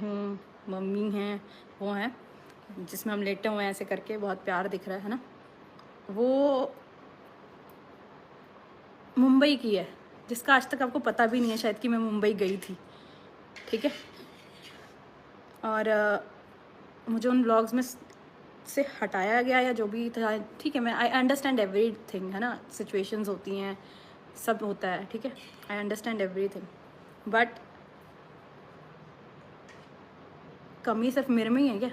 हूँ, मम्मी हैं, वो हैं जिसमें हम लेटे हुए हैं ऐसे करके, बहुत प्यार दिख रहा है ना, वो मुंबई की है, जिसका आज तक आपको पता भी नहीं है शायद कि मैं मुंबई गई थी, ठीक है। और मुझे उन व्लॉग्स में से हटाया गया या जो भी था, ठीक है, मैं आई अंडरस्टैंड एवरीथिंग, है ना, सिचुएशंस होती हैं, सब होता है, ठीक है, आई अंडरस्टैंड एवरीथिंग, बट कमी सिर्फ मेरे में ही है क्या?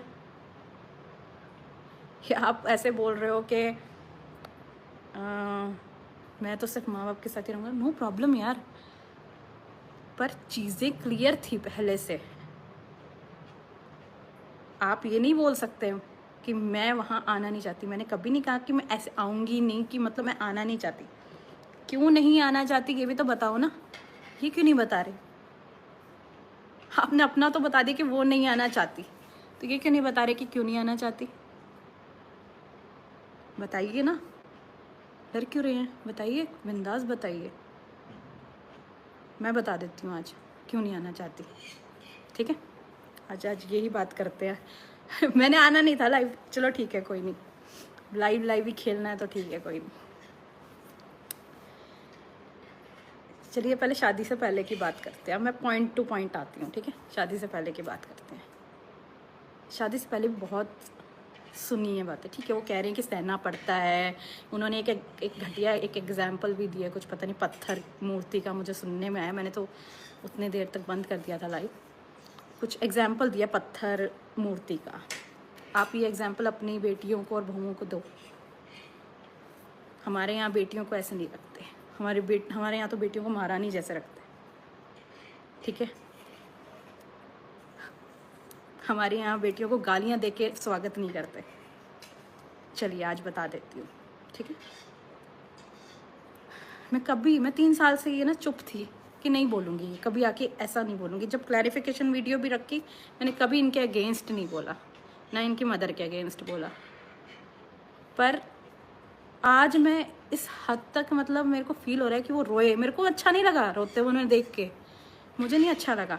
या आप ऐसे बोल रहे हो कि मैं तो सिर्फ माँ बाप के साथ ही रहूँगा? नो प्रॉब्लम यार, पर चीज़ें क्लियर थी पहले से। आप ये नहीं बोल सकते कि मैं वहाँ आना नहीं चाहती। मैंने कभी नहीं कहा कि मैं ऐसे आऊँगी नहीं, कि मतलब मैं आना नहीं चाहती। क्यों नहीं आना चाहती ये भी तो बताओ ना, ये क्यों नहीं बता रहे? आपने अपना तो बता दिया कि वो नहीं आना चाहती, तो ये क्यों नहीं बता रहे कि क्यों नहीं आना चाहती? बताइए ना, डर क्यों रहे हैं? बताइए, बिंदास बताइए, मैं बता देती हूँ आज क्यों नहीं आना चाहती, ठीक है। आज यही बात करते हैं। मैंने आना नहीं था लाइव, चलो ठीक है, कोई नहीं, लाइव ही खेलना है तो ठीक है, कोई नहीं। चलिए पहले शादी से पहले की बात करते हैं, अब मैं पॉइंट टू पॉइंट आती हूँ, ठीक है। शादी से पहले की बात करते हैं। शादी से पहले बहुत सुनी है बातें, ठीक है, वो कह रहे हैं कि सहना पड़ता है। उन्होंने एक घटिया एक एग्जाम्पल भी दिया, कुछ पता नहीं पत्थर मूर्ति का, मुझे सुनने में आया, मैंने तो उतने देर तक बंद कर दिया था लाइव। कुछ एग्जाम्पल दिया पत्थर मूर्ति का, आप ये एग्जाम्पल अपनी बेटियों को और बहुओं को दो। हमारे यहाँ बेटियों को ऐसे नहीं रखते, हमारे यहाँ तो बेटियों को महारानी जैसे रखते, ठीक है। हमारे यहाँ बेटियों को गालियाँ दे के स्वागत नहीं करते। चलिए आज बता देती हूँ, ठीक है। मैं 3 साल से ये ना चुप थी कि नहीं बोलूँगी, कभी आके ऐसा नहीं बोलूँगी। जब क्लैरिफिकेशन वीडियो भी रखी, मैंने कभी इनके अगेंस्ट नहीं बोला, ना इनकी मदर के अगेंस्ट बोला। पर आज मैं इस हद तक, मतलब मेरे को फील हो रहा है कि वो रोए, मेरे को अच्छा नहीं लगा रोते हुए उन्हें देख के, मुझे नहीं अच्छा लगा,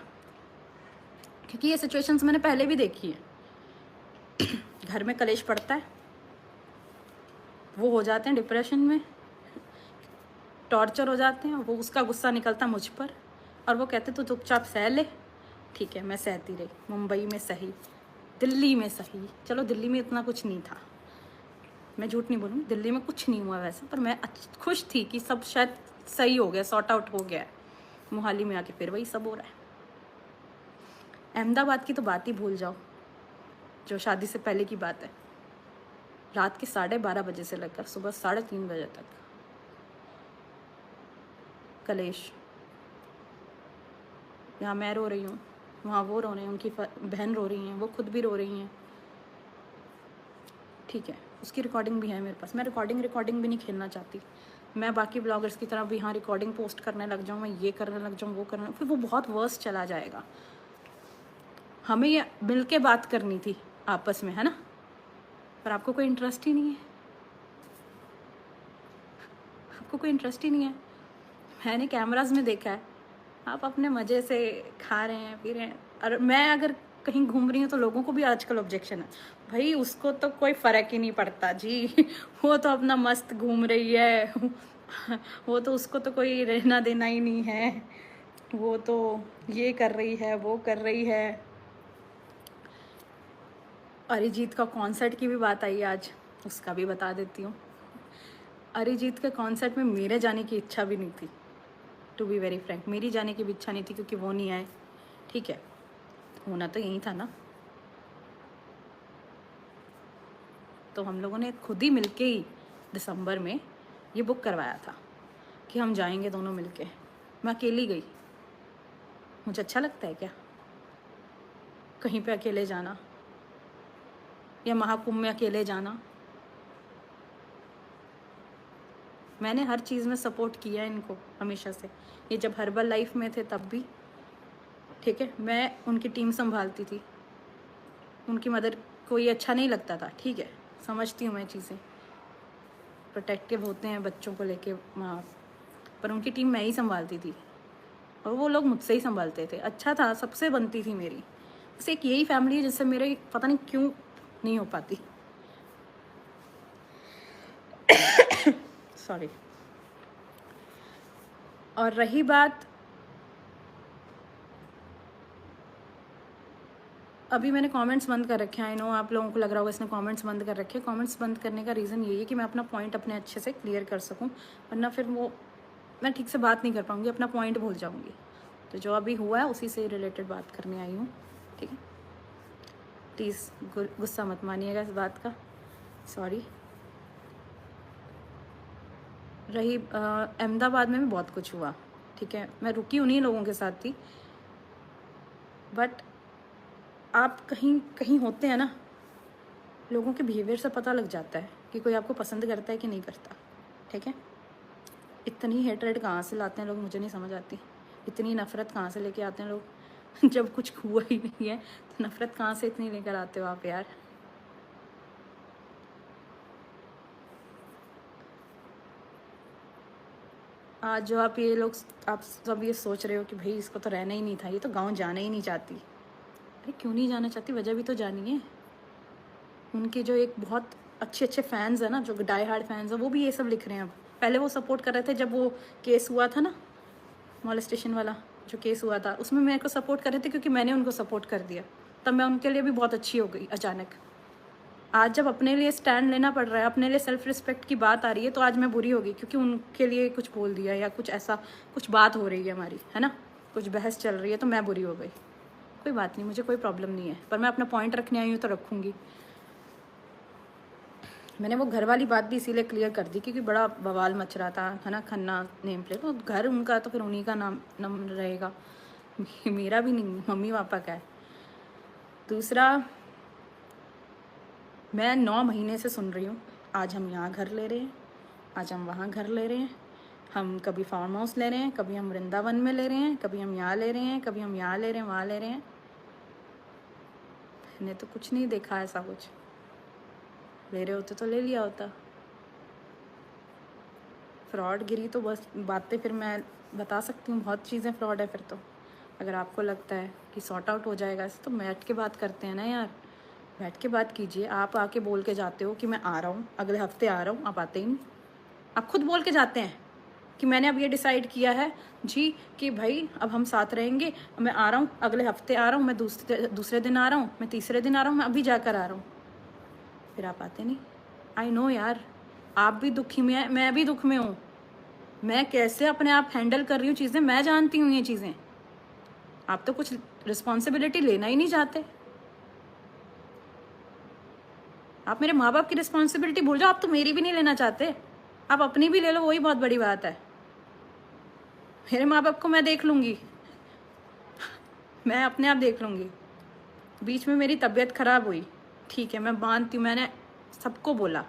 क्योंकि ये सिचुएशंस मैंने पहले भी देखी है। घर में कलेश पड़ता है, वो हो जाते हैं डिप्रेशन में, टॉर्चर हो जाते हैं, वो उसका गुस्सा निकलता मुझ पर, और वो कहते तू चुपचाप सह ले। ठीक है, मैं सहती रही, मुंबई में सही, दिल्ली में सही। चलो दिल्ली में इतना कुछ नहीं था, मैं झूठ नहीं बोलूँगी, दिल्ली में कुछ नहीं हुआ वैसे, पर मैं खुश थी कि सब शायद सही हो गया, सॉर्ट आउट हो गया है। मोहाली में आके फिर वही सब हो रहा है। अहमदाबाद की तो बात ही भूल जाओ, जो शादी से पहले की बात है। रात के 12:30 बजे से लेकर सुबह 3:30 बजे तक कलेश। यहाँ मैं रो रही हूँ, वहाँ वो रो रहे हैं, उनकी बहन रो रही हैं, वो खुद भी रो रही हैं, ठीक है। उसकी रिकॉर्डिंग भी है मेरे पास। मैं रिकॉर्डिंग भी नहीं खेलना चाहती। मैं बाकी ब्लॉगर्स की तरह भी यहाँ रिकॉर्डिंग पोस्ट करने लग जाऊँ, मैं ये करने लग जाऊँ, वो करने, फिर वो बहुत वर्स चला जाएगा। हमें ये मिल के बात करनी थी आपस में, है ना, पर आपको कोई इंटरेस्ट ही नहीं है, आपको कोई इंटरेस्ट ही नहीं है। मैंने कैमराज में देखा है, आप अपने मज़े से खा रहे हैं, पी रहे हैं, और मैं अगर कहीं घूम रही हूँ तो लोगों को भी आजकल ऑब्जेक्शन है, भाई उसको तो कोई फ़र्क ही नहीं पड़ता जी, वो तो अपना मस्त घूम रही है, वो तो, उसको तो कोई रहना देना ही नहीं है, वो तो ये कर रही है, वो कर रही है। अरिजीत का कॉन्सर्ट की भी बात आई आज, उसका भी बता देती हूँ। अरिजीत के कॉन्सर्ट में मेरे जाने की इच्छा भी नहीं थी, टू बी वेरी फ्रैंक, मेरी जाने की भी इच्छा नहीं थी, क्योंकि वो नहीं आए, ठीक है। होना तो यही था ना, तो हम लोगों ने खुद ही मिलके ही दिसंबर में ये बुक करवाया था कि हम जाएंगे दोनों मिलके। मैं अकेली गई, मुझे अच्छा लगता है क्या कहीं पे अकेले जाना, या महाकुंभ में अकेले जाना? मैंने हर चीज़ में सपोर्ट किया इनको हमेशा से, ये जब हर्बल लाइफ में थे तब भी, ठीक है। मैं उनकी टीम संभालती थी, उनकी मदर को ये अच्छा नहीं लगता था, ठीक है, समझती हूँ मैं चीज़ें, प्रोटेक्टिव होते हैं बच्चों को लेके माँ, पर उनकी टीम मैं ही संभालती थी, और वो लोग मुझसे ही संभालते थे। अच्छा था, सबसे बनती थी मेरी, बस एक यही फैमिली है जिससे मेरे पता नहीं क्यों नहीं हो पाती। सॉरी। और रही बात, अभी मैंने कमेंट्स बंद कर रखे हैं। आई नो आप लोगों को लग रहा होगा इसने कमेंट्स बंद कर रखे हैं। कमेंट्स बंद करने का रीज़न यही है कि मैं अपना पॉइंट अपने अच्छे से क्लियर कर सकूं, वरना फिर वो मैं ठीक से बात नहीं कर पाऊंगी, अपना पॉइंट भूल जाऊंगी। तो जो अभी हुआ है उसी से रिलेटेड बात करने आई हूँ, ठीक है। प्लीज़ गुस्सा मत मानिएगा इस बात का, सॉरी। रही अहमदाबाद में भी बहुत कुछ हुआ, ठीक है। मैं रुकी उन्हीं लोगों के साथ थी, बट आप कहीं कहीं होते हैं ना, लोगों के बिहेवियर से पता लग जाता है कि कोई आपको पसंद करता है कि नहीं करता, ठीक है। इतनी हेटरेट कहाँ से लाते हैं लोग, मुझे नहीं समझ आती। इतनी नफ़रत कहाँ से लेके आते हैं लोग जब कुछ हुआ ही नहीं है तो नफ़रत कहाँ से इतनी लेकर आते हो आप यार। आज जो आप ये लोग, आप सब ये सोच रहे हो कि भाई इसको तो रहना ही नहीं था, ये तो गांव जाना ही नहीं चाहती। अरे क्यों नहीं जाना चाहती, वजह भी तो जानिए। उनके जो एक बहुत अच्छे अच्छे फैंस हैं ना, जो डाई हार्ड फैंस हैं, वो भी ये सब लिख रहे हैं अब। पहले वो सपोर्ट कर रहे थे जब वो केस हुआ था ना, मॉलेस्टेशन वाला जो केस हुआ था, उसमें मेरे को सपोर्ट कर रहे थे क्योंकि मैंने उनको सपोर्ट कर दिया। तब मैं उनके लिए भी बहुत अच्छी हो गई अचानक। आज जब अपने लिए स्टैंड लेना पड़ रहा है, अपने लिए सेल्फ रिस्पेक्ट की बात आ रही है, तो आज मैं बुरी हो गई क्योंकि उनके लिए कुछ बोल दिया या कुछ ऐसा कुछ बात हो रही है हमारी, है ना, कुछ बहस चल रही है, तो मैं बुरी हो गई। कोई बात नहीं, मुझे कोई प्रॉब्लम नहीं है, पर मैं अपना पॉइंट रखने आई हूँ तो रखूँगी। मैंने वो घर वाली बात भी इसीलिए क्लियर कर दी क्योंकि बड़ा बवाल मच रहा था, है ना। खन्ना नेम प्लेट, तो घर उनका तो फिर उन्हीं का नाम रहेगा, मेरा भी नहीं, मम्मी पापा का है। दूसरा, मैं 9 महीने से सुन रही हूँ, आज हम यहाँ घर ले रहे हैं, आज हम वहाँ घर ले रहे हैं, हम कभी फार्म हाउस ले रहे हैं, कभी हम वृंदावन में ले रहे हैं, कभी हम यहाँ ले रहे हैं, कभी हम यहाँ ले रहे हैं, वहाँ ले रहे हैं। मैंने तो कुछ नहीं देखा ऐसा कुछ। ले रहे होते तो ले लिया होता। फ्रॉड गिरी तो बस बातें फिर मैं बता सकती हूँ, बहुत चीज़ें फ्रॉड है फिर तो। अगर आपको लगता है कि सॉर्ट आउट हो जाएगा ऐसे, तो बैठ के बात करते हैं ना यार, बैठ के बात कीजिए। आप आके बोल के जाते हो कि मैं आ रहा हूँ, अगले हफ्ते आ रहा हूँ, आप आते ही नहीं। आप खुद बोल के जाते हैं कि मैंने अब ये डिसाइड किया है जी कि भाई अब हम साथ रहेंगे, मैं आ रहा हूँ, अगले हफ्ते आ रहा हूँ, मैं दूसरे दिन आ रहा हूँ, मैं तीसरे दिन आ रहा हूँ, मैं अभी जाकर आ रहा हूँ। फिर आप आते नहीं। आई नो यार, आप भी दुखी में हैं, मैं भी दुख में हूँ। मैं कैसे अपने आप हैंडल कर रही हूँ चीज़ें, मैं जानती हूँ ये चीज़ें। आप तो कुछ रिस्पॉन्सिबिलिटी लेना ही नहीं चाहते। आप मेरे माँ बाप की रिस्पॉन्सिबिलिटी भूल जाओ, आप तो मेरी भी नहीं लेना चाहते, आप अपनी भी ले लो, वही बहुत बड़ी बात है। मेरे माँ बाप को मैं देख लूँगी, मैं अपने आप देख लूँगी। बीच में मेरी तबीयत ख़राब हुई, ठीक है, मैं मानती हूँ, मैंने सबको बोला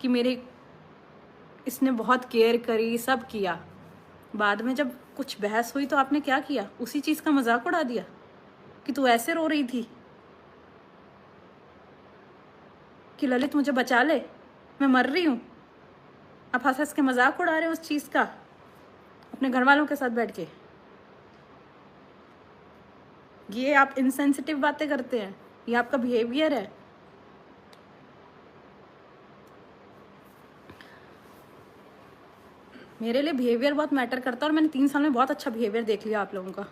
कि मेरे इसने बहुत केयर करी, सब किया। बाद में जब कुछ बहस हुई तो आपने क्या किया, उसी चीज़ का मजाक उड़ा दिया कि तू ऐसे रो रही थी कि ललित मुझे बचा ले, मैं मर रही हूँ। आप हंस हंस के मजाक उड़ा रहे हो उस चीज़ का अपने घर वालों के साथ बैठ के। ये आप इनसेंसिटिव बातें करते हैं, ये आपका बिहेवियर है। मेरे लिए बिहेवियर बहुत मैटर करता है और मैंने 3 साल में बहुत अच्छा बिहेवियर देख लिया आप लोगों का,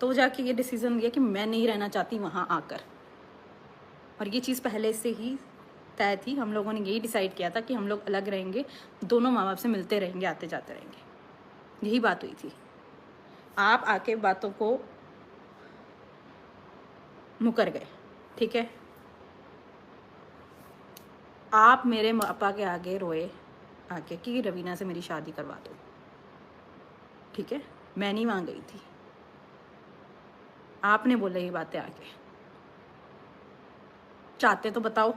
तो जाके ये डिसीजन लिया कि मैं नहीं रहना चाहती वहाँ आकर। और ये चीज़ पहले से ही तय थी, हम लोगों ने यही डिसाइड किया था कि हम लोग अलग रहेंगे, दोनों माँ बाप से मिलते रहेंगे, आते जाते रहेंगे, यही बात हुई थी। आप आके बातों को मुकर गए, ठीक है। आप मेरे पापा के आगे रोए आके कि रवीना से मेरी शादी करवा दो, ठीक है। मैं नहीं वहाँ गई थी, आपने बोला ये बातें आके। चाहते तो बताओ,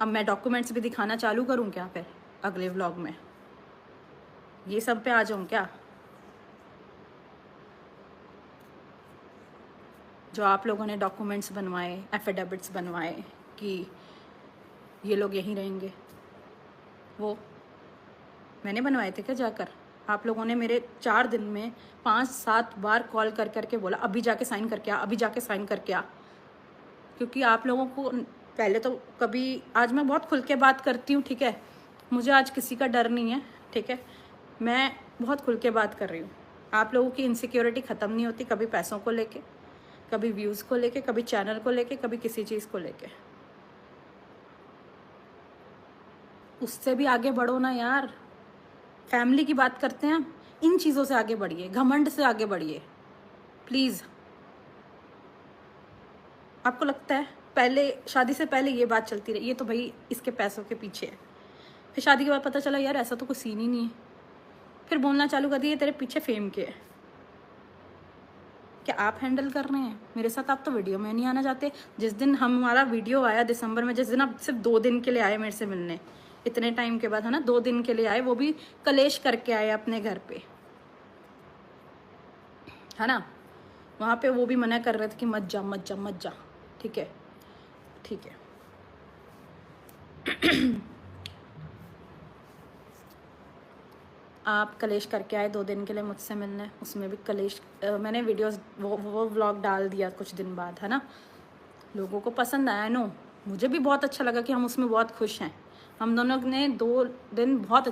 अब मैं डॉक्यूमेंट्स भी दिखाना चालू करूँ क्या फिर अगले व्लॉग में, ये सब पे आ जाऊँ क्या? जो आप लोगों ने डॉक्यूमेंट्स बनवाए, एफिडेविट्स बनवाए कि ये लोग यहीं रहेंगे, वो मैंने बनवाए थे क्या जाकर? आप लोगों ने मेरे 4 दिन में 5-7 बार कॉल कर करके बोला अभी जाके साइन करके आ, अभी जाके साइन करके आ। क्योंकि आप लोगों को पहले तो कभी, आज मैं बहुत खुल के बात करती हूँ, ठीक है, मुझे आज किसी का डर नहीं है, ठीक है, मैं बहुत खुल के बात कर रही हूँ। आप लोगों की इनसिक्योरिटी ख़त्म नहीं होती, कभी पैसों को लेके, कभी व्यूज़ को लेके, कभी चैनल को लेके, कभी किसी चीज़ को लेके। उससे भी आगे बढ़ो ना यार। फैमिली की बात करते हैं, इन चीज़ों से आगे बढ़िए, घमंड से आगे बढ़िए प्लीज़। आपको लगता है पहले शादी से पहले ये बात चलती रही, ये तो भाई इसके पैसों के पीछे है, फिर शादी के बाद पता चला यार ऐसा तो कुछ सीन ही नहीं है, फिर बोलना चालू कर दिया तेरे पीछे फेम के है। क्या आप हैंडल कर रहे हैं मेरे साथ? आप तो वीडियो में नहीं आना चाहते। जिस दिन हमारा वीडियो आया दिसंबर में, जिस दिन आप सिर्फ 2 दिन के लिए आए मेरे से मिलने, इतने टाइम के बाद, है ना, 2 दिन के लिए आए, वो भी कलेश करके आए अपने घर पे, है ना। वहाँ पे वो भी मना कर रहे थे कि मत जा मत जा मत जा, ठीक है ठीक है। आप कलेश करके आए 2 दिन के लिए मुझसे मिलने, उसमें भी कलेश, मैंने वीडियोस वो व्लॉग डाल दिया कुछ दिन बाद, है ना। लोगों को पसंद आया, नो, मुझे भी बहुत अच्छा लगा कि हम उसमें बहुत खुश हैं। हम दोनों ने 2 दिन बहुत